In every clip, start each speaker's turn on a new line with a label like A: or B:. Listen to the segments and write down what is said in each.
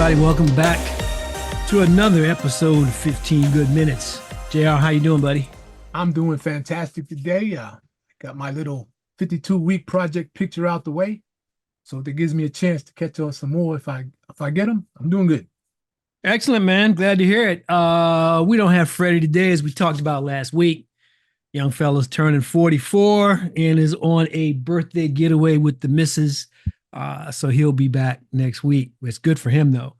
A: everybody. Welcome back to another episode of 15 Good Minutes. JR, how you doing, buddy?
B: I'm doing fantastic today. Got my little 52-week project picture out the way, so that gives me a chance to catch on some more. If I get them, I'm doing good.
A: Excellent, man. Glad to hear it. We don't have Freddie today, as we talked about last week. Young fella's turning 44 and is on a birthday getaway with the missus. So he'll be back next week. It's good for him, though.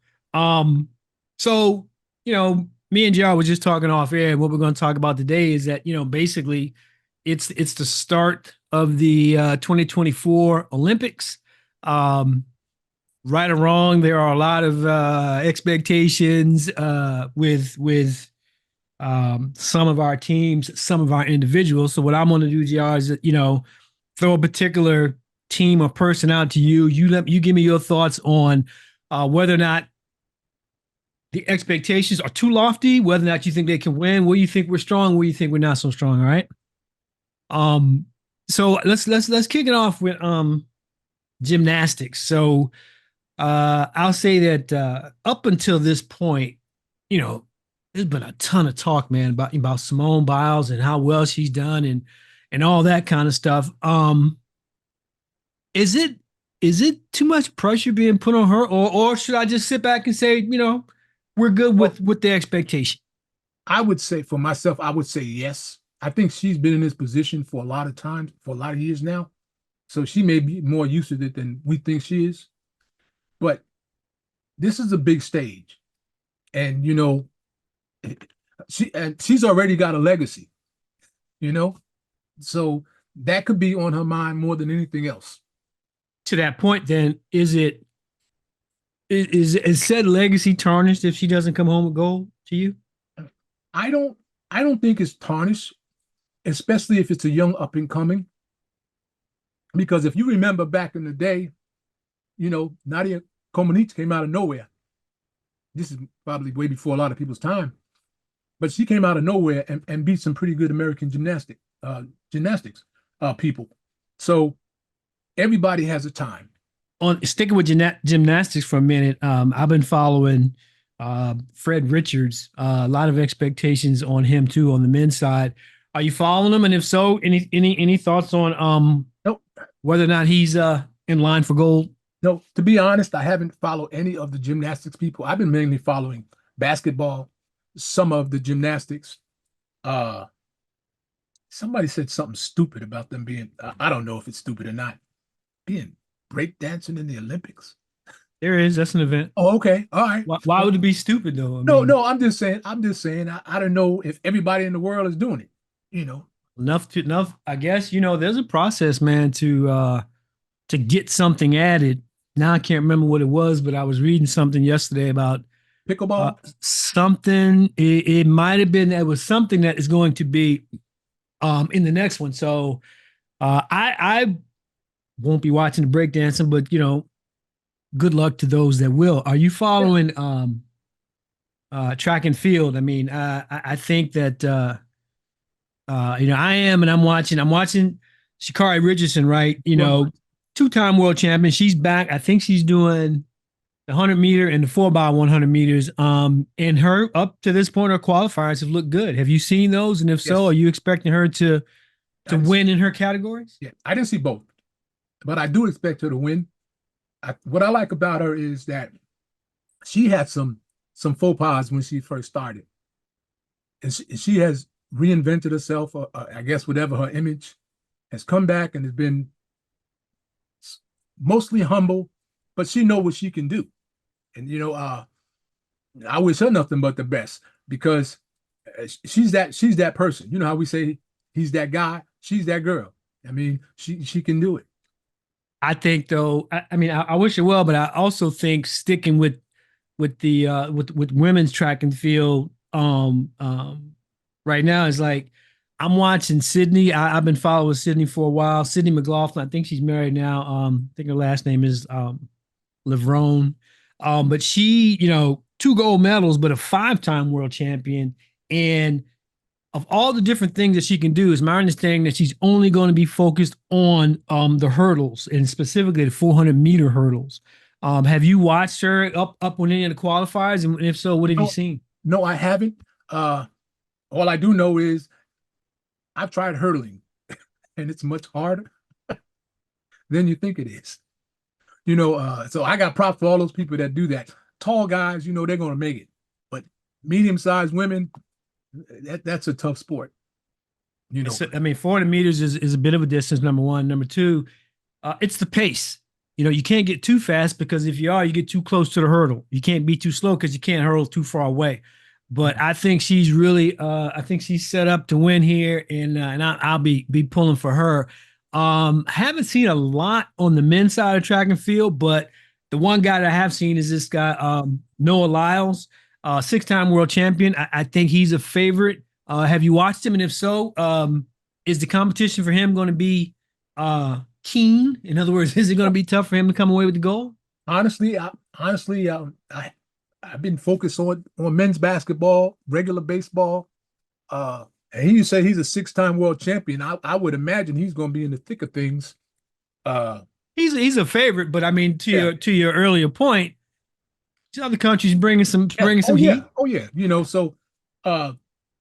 A: So, me and JR were just talking off air. What we're going to talk about today is that, basically it's the start of the 2024 Olympics. Right or wrong, there are a lot of expectations with some of our teams, some of our individuals. So what I'm going to do, JR, is throw a particular team or person out to you. You give me your thoughts on whether or not the expectations are too lofty, whether or not you think they can win, where you think we're strong, where you think we're not so strong. All right. So let's kick it off with gymnastics. So I'll say that up until this point, there's been a ton of talk, man, about Simone Biles and how well she's done and all that kind of stuff. Is it too much pressure being put on her, or should I just sit back and say, we're good with the expectation?
B: I would say for myself, I would say yes. I think she's been in this position for a lot of times, for a lot of years now. So she may be more used to it than we think she is. But this is a big stage. And, she's already got a legacy, so that could be on her mind more than anything else.
A: To that point, then, is said legacy tarnished if she doesn't come home with gold to you?
B: I don't think it's tarnished, especially if it's a young up and coming. Because if you remember back in the day, Nadia Comaneci came out of nowhere. This is probably way before a lot of people's time, but she came out of nowhere and beat some pretty good American gymnastics people. So everybody has a time.
A: On sticking with gymnastics for a minute, I've been following Fred Richards. A lot of expectations on him too on the men's side. Are you following him? And if so, any thoughts on
B: Nope.
A: whether or not he's in line for gold?
B: No, to be honest, I haven't followed any of the gymnastics people. I've been mainly following basketball, some of the gymnastics. Somebody said something stupid about them being, I don't know if it's stupid or not, being breakdancing in the Olympics.
A: There is. That's an event.
B: Oh, okay. All right.
A: Why would it be stupid, though?
B: No, I'm just saying. I don't know if everybody in the world is doing it,
A: Enough. I guess, there's a process, man, to get something added. Now I can't remember what it was, but I was reading something yesterday about
B: pickleball.
A: Something. It might have been that was something that is going to be in the next one. So I won't be watching the breakdancing, but good luck to those that will. Are you following track and field? I mean, I think that I am, and I'm watching Sha'Carri Richardson, right? Two-time world champion. She's back. I think she's doing the 100-meter and the 4x100 meters. And her, up to this point, her qualifiers have looked good. Have you seen those? And if so, are you expecting her to win in her categories?
B: Yeah, I didn't see both, but I do expect her to win. What I like about her is that she had some faux pas when she first started. And she has reinvented herself, I guess whatever her image, has come back and has been mostly humble, but she know what she can do. And, I wish her nothing but the best, because she's that person. You know how we say he's that guy, she's that girl. I mean, she can do it.
A: I think, though, I wish her well, but I also think sticking with women's track and field right now is like, I'm watching Sydney. I've been following Sydney for a while. Sydney McLaughlin. I think she's married now. I think her last name is Levrone. But she, 2 gold medals, but a 5-time world champion. And of all the different things that she can do, is my understanding that she's only going to be focused on the hurdles, and specifically the 400-meter hurdles. Have you watched her up on any of the qualifiers? And if so, what have you
B: No,
A: seen?
B: no, I haven't. All I do know is I've tried hurdling, and it's much harder than you think it is. So I got props for all those people that do that. Tall guys, they're going to make it, but medium-sized women, that's a tough sport.
A: I mean, 400 meters is a bit of a distance, number one. Number two, it's the pace. You can't get too fast because if you are, you get too close to the hurdle. You can't be too slow because you can't hurdle too far away. But I think she's really, I think she's set up to win here, and I'll be pulling for her. Haven't seen a lot on the men's side of track and field, but the one guy that I have seen is this guy, Noah Lyles, six-time world champion. I think he's a favorite. Have you watched him? And if so, is the competition for him going to be keen? In other words, is it going to be tough for him to come away with the gold?
B: Honestly, I've been focused on men's basketball, regular baseball. And you say he's a six-time world champion. I would imagine he's going to be in the thick of things.
A: He's a favorite, but I mean,
B: Yeah.
A: to your earlier point, other countries bringing some heat.
B: Yeah. Oh yeah. So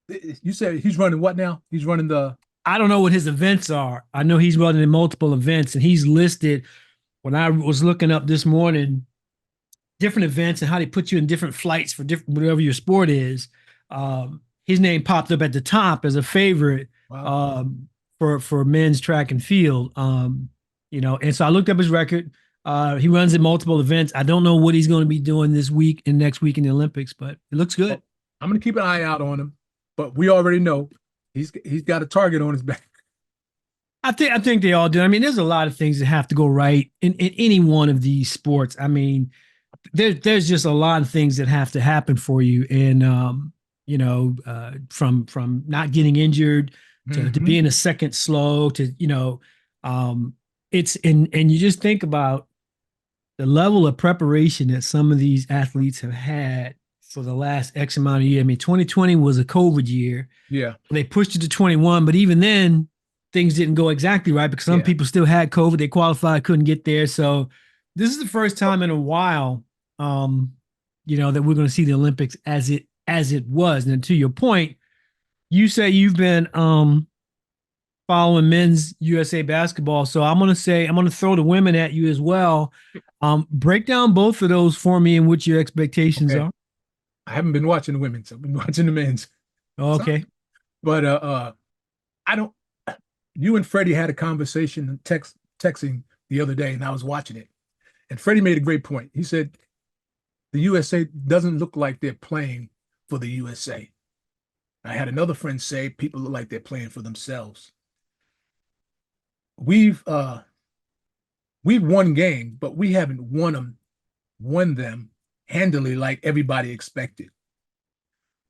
B: you said he's running what now? He's running the
A: I don't know what his events are. I know he's running in multiple events, and he's listed when I was looking up this morning different events and how they put you in different flights for different whatever your sport is. His name popped up at the top as a favorite
B: wow.
A: for men's track and field. And so I looked up his record. He runs in multiple events. I don't know what he's going to be doing this week and next week in the Olympics, but it looks good.
B: Well, I'm going to keep an eye out on him, but we already know he's got a target on his back.
A: I think they all do. I mean, there's a lot of things that have to go right in any one of these sports. I mean, there's just a lot of things that have to happen for you, and from not getting injured to being a second slow to it's and you just think about the level of preparation that some of these athletes have had for the last X amount of years. I mean, 2020 was a COVID year.
B: Yeah.
A: They pushed it to 21, but even then, things didn't go exactly right because some people still had COVID. They qualified, couldn't get there. So this is the first time in a while, that we're going to see the Olympics as it was. And to your point, you say you've been following men's USA basketball. So I'm going to throw the women at you as well. Break down both of those for me and what your expectations are.
B: I haven't been watching the women's. I've been watching the men's.
A: Okay.
B: But I don't. You and Freddie had a conversation texting the other day, and I was watching it. And Freddie made a great point. He said the USA doesn't look like they're playing for the USA. I had another friend say people look like they're playing for themselves. We've won games, but we haven't won them handily like everybody expected.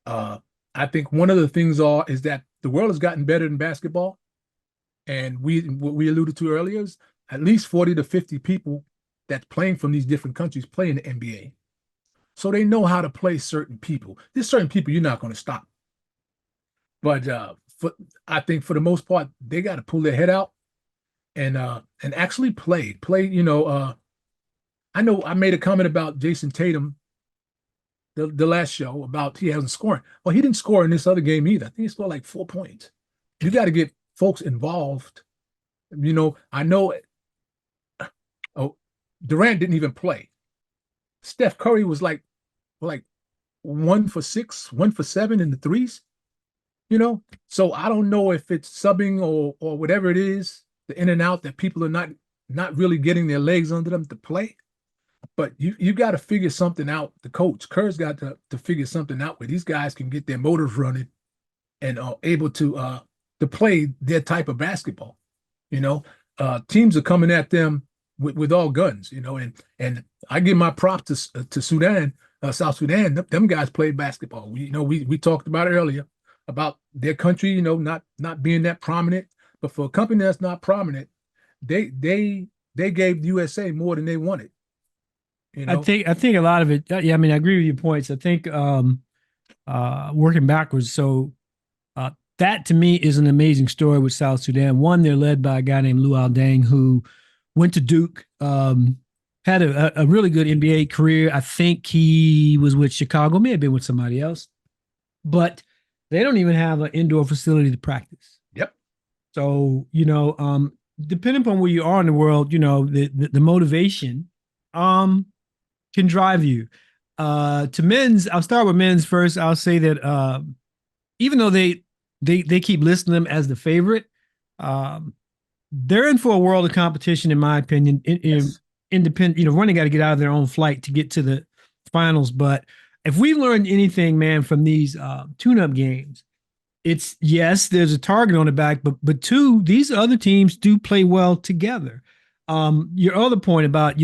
B: I think one of the things is that the world has gotten better in basketball. And what we alluded to earlier is at least 40 to 50 people that's playing from these different countries play in the NBA. So they know how to play certain people. There's certain people you're not going to stop. But I think for the most part, they got to pull their head out and actually play. I know I made a comment about Jason Tatum the last show about he hasn't scored. Well, he didn't score in this other game either. I think he scored like 4 points. You got to get folks involved. I know Durant didn't even play. Steph Curry was like 1 for 6, 1 for 7 in the threes. So I don't know if it's subbing or whatever it is, the in and out that people are not really getting their legs under them to play. But you got to figure something out. The coach Kerr's got to figure something out where these guys can get their motors running and are able to play their type of basketball. Teams are coming at them with all guns. And I give my props to Sudan, South Sudan. Them guys play basketball. We talked about it earlier about their country, not being that prominent. But for a company that's not prominent, they gave the USA more than they wanted.
A: I think a lot of it. Yeah, I mean, I agree with your points. I think working backwards. So that to me is an amazing story with South Sudan. One, they're led by a guy named Luol Deng who went to Duke. Had a really good NBA career. I think he was with Chicago, may have been with somebody else, but they don't even have an indoor facility to practice.
B: Yep.
A: So, depending upon where you are in the world, the motivation can drive you. To men's, I'll start with men's first. I'll say that even though they keep listing them as the favorite, um, they're in for a world of competition, in my opinion.
B: Yes.
A: Independent, running got to get out of their own flight to get to the finals. But if we learned anything, man, from these tune-up games, it's yes, there's a target on the back, but two, these other teams do play well together. Your other point about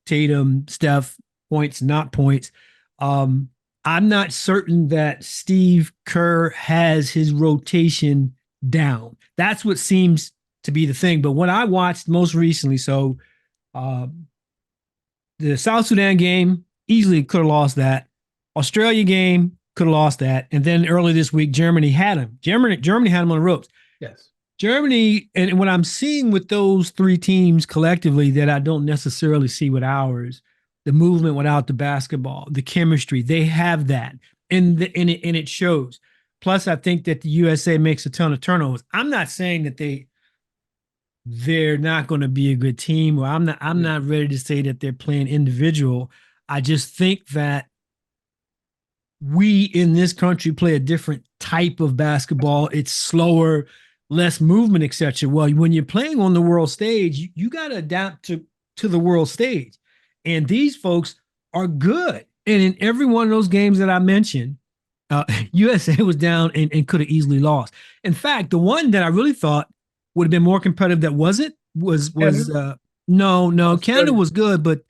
A: Tatum, Steph, points, not points. Um, I'm not certain that Steve Kerr has his rotation down. That's what seems to be the thing. But what I watched most recently, so uh, the South Sudan game easily could have lost that. Australia game could have lost that. And then early this week, Germany had him. Germany had him on the ropes.
B: Yes.
A: Germany, and what I'm seeing with those three teams collectively that I don't necessarily see with ours, the movement without the basketball, the chemistry, they have that, and it shows. Plus, I think that the USA makes a ton of turnovers. I'm not saying that they're not going to be a good team, or I'm not ready to say that they're playing individual. I just think that we in this country play a different type of basketball. It's slower, less movement, etc. Well, when you're playing on the world stage, you got to adapt to the world stage. And these folks are good. And in every one of those games that I mentioned, USA was down and could have easily lost. In fact, the one that I really thought would have been more competitive that wasn't was
B: Canada?
A: no, Canada
B: Australia.
A: was good, but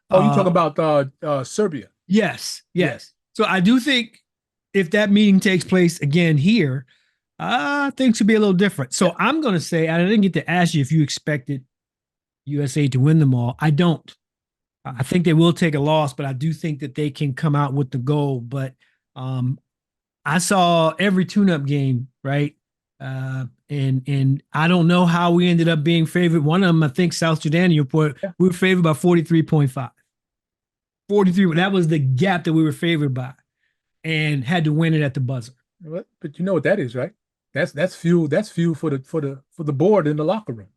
B: Oh, you talk
A: uh,
B: about Serbia.
A: yes,
B: Yes.
A: yes. So I do think if that meeting takes place again here, things should be a little different.
B: Yeah.
A: So I'm going to say, I didn't get to ask you if you expected USA to win them all. I don't. I think they will take a loss, but I do think that they can come out with the goal. But um, I saw every tune-up game, right? And I don't know how we ended up being favored. One of them, I think South Sudan, you report,
B: Yeah.
A: we were favored by 43.5. 43, that was the gap that we were favored by and had to win it at the buzzer.
B: But you know what that is, right? That's fuel. That's fuel for the board in the locker room.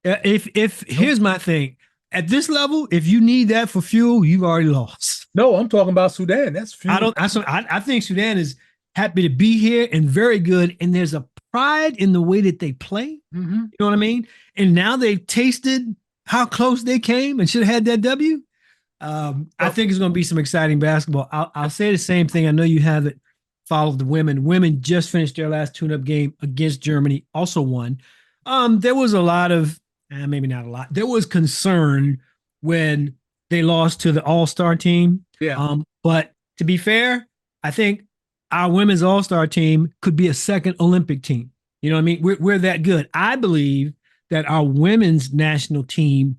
A: If here's my thing, at this level, if you need that for fuel, you've already lost.
B: No, I'm talking about Sudan. That's
A: I
B: fuel.
A: don't. I think Sudan is happy to be here and very good, and there's a pride in the way that they play.
B: Mm-hmm.
A: You know what I mean? And now they've tasted how close they came and should have had that W. I think it's going to be some exciting basketball. I'll say the same thing. I know you haven't followed the women. Women just finished their last tune-up game against Germany, also won. There was a lot of, maybe not a lot. There was concern when they lost to the All-Star team.
B: Yeah.
A: But to be fair, I think our women's All-Star team could be a second Olympic team. You know what I mean? We're that good. I believe that our women's national team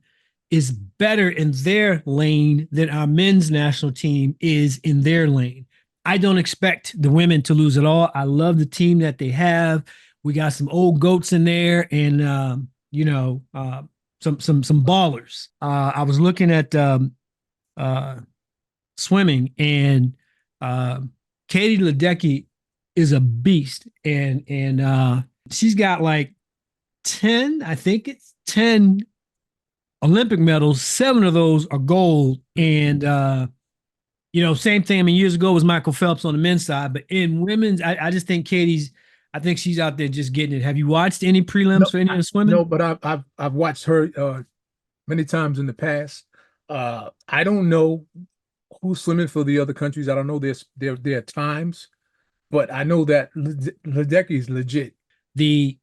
A: is better in their lane than our men's national team is in their lane. I don't expect the women to lose at all. I love the team that they have. We got some old goats in there, and some ballers. I was looking at swimming, and Katie Ledecky is a beast, and she's got like 10, I think it's 10 Olympic medals. 7 of those are gold, and same thing. I mean, years ago was Michael Phelps on the men's side, but in women's, I just think I think she's out there just getting it. Have you watched any prelims for any of the swimming?
B: No, but I've watched her many times in the past. I don't know who's swimming for the other countries. I don't know their times, but I know that Ledecky is legit.
A: The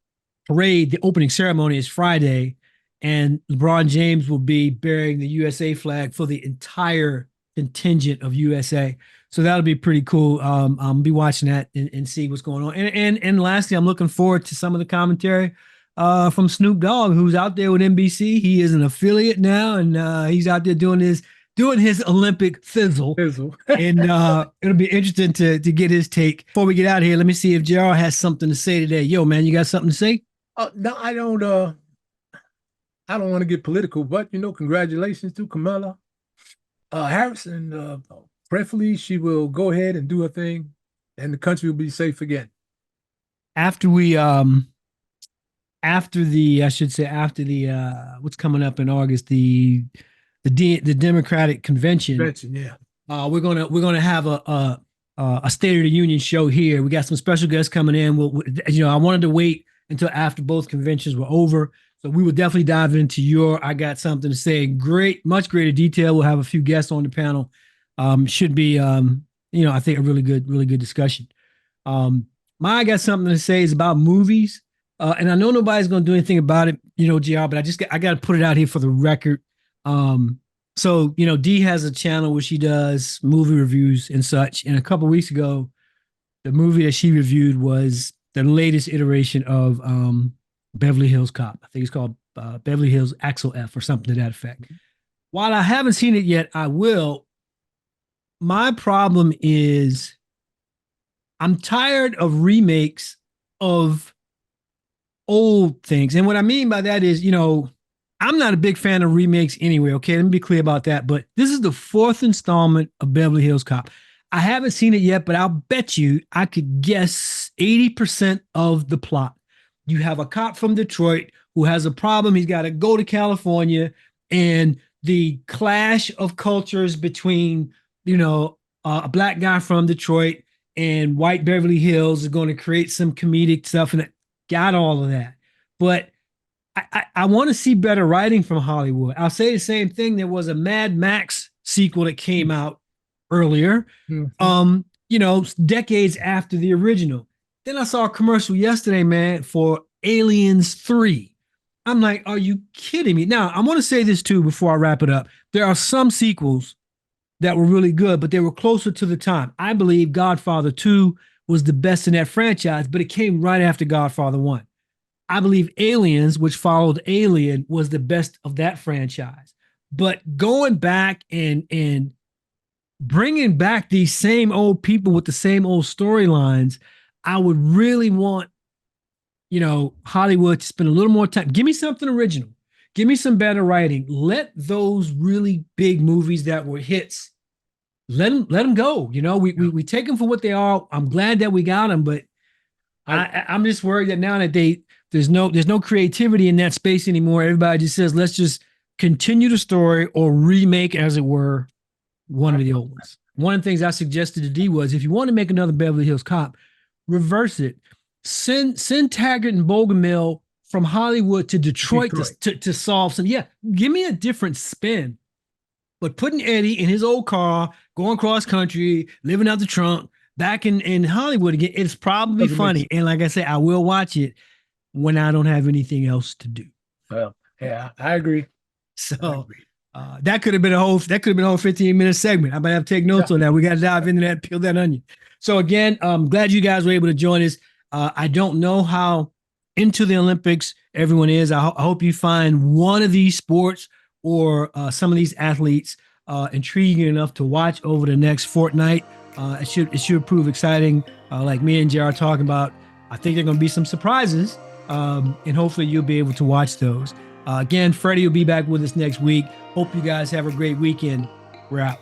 A: parade, the opening ceremony is Friday, and LeBron James will be bearing the USA flag for the entire contingent of USA. So that'll be pretty cool. I'll be watching that and see what's going on. And lastly, I'm looking forward to some of the commentary from Snoop Dogg, who's out there with NBC. He is an affiliate now, and he's out there doing his Olympic fizzle. And it'll be interesting to get his take. Before we get out of here, let me see if Gerald has something to say today. Yo, man, you got something to say?
B: No, I don't. I don't want to get political, but congratulations to Kamala Harris, and prayerfully she will go ahead and do her thing, and the country will be safe again.
A: After we after the I should say after the what's coming up in August, the Democratic convention.
B: Yeah.
A: We're gonna have a State of the Union show here. We got some special guests coming in. I wanted to wait until after both conventions were over, so we will definitely dive into I got something to say. Much greater detail. We'll have a few guests on the panel. Should be I think a really good discussion. I got something to say is about movies, and I know nobody's gonna do anything about it, GR, but I got to put it out here for the record. So, Dee has a channel where she does movie reviews and such. And a couple of weeks ago, the movie that she reviewed was the latest iteration of Beverly Hills Cop. I think it's called Beverly Hills Axel F or something to that effect. While I haven't seen it yet, I will. My problem is I'm tired of remakes of old things. And what I mean by that is, I'm not a big fan of remakes anyway. Okay, let me be clear about that. But this is the fourth installment of Beverly Hills Cop. I haven't seen it yet, but I'll bet you I could guess 80% of the plot. You have a cop from Detroit who has a problem. He's got to go to California, and the clash of cultures between, a black guy from Detroit and white Beverly Hills is going to create some comedic stuff, and I got all of that. But I want to see better writing from Hollywood. I'll say the same thing. There was a Mad Max sequel that came out earlier, decades after the original. Then I saw a commercial yesterday, man, for Aliens 3. I'm like, are you kidding me? Now, I want to say this too before I wrap it up. There are some sequels that were really good, but they were closer to the time. I believe Godfather 2 was the best in that franchise, but it came right after Godfather 1. I believe Aliens, which followed Alien, was the best of that franchise. But going back and bringing back these same old people with the same old storylines, I would really want, Hollywood to spend a little more time. Give me something original. Give me some better writing. Let those really big movies that were hits, let them go. We take them for what they are. I'm glad that we got them, but I'm just worried that now that there's no creativity in that space anymore. Everybody just says, let's just continue the story or remake, as it were, one of the old ones. One of the things I suggested to Dee was, if you want to make another Beverly Hills Cop, reverse it. Send Taggart and Bogomil from Hollywood to Detroit. To solve some. Yeah, give me a different spin. But putting Eddie in his old car, going cross country, living out the trunk, back in Hollywood again, it's probably funny. And like I said, I will watch it when I don't have anything else to do.
B: Well, yeah, I agree.
A: So that could have been a whole 15-minute segment. I might have to take notes on that. We got to dive into that, peel that onion. So again, I'm glad you guys were able to join us. I don't know how into the Olympics everyone is. I hope you find one of these sports or some of these athletes intriguing enough to watch over the next fortnight. It should prove exciting. Like me and JR are talking about, I think there are going to be some surprises, and hopefully you'll be able to watch those. Again, Freddie will be back with us next week. Hope you guys have a great weekend. We're out.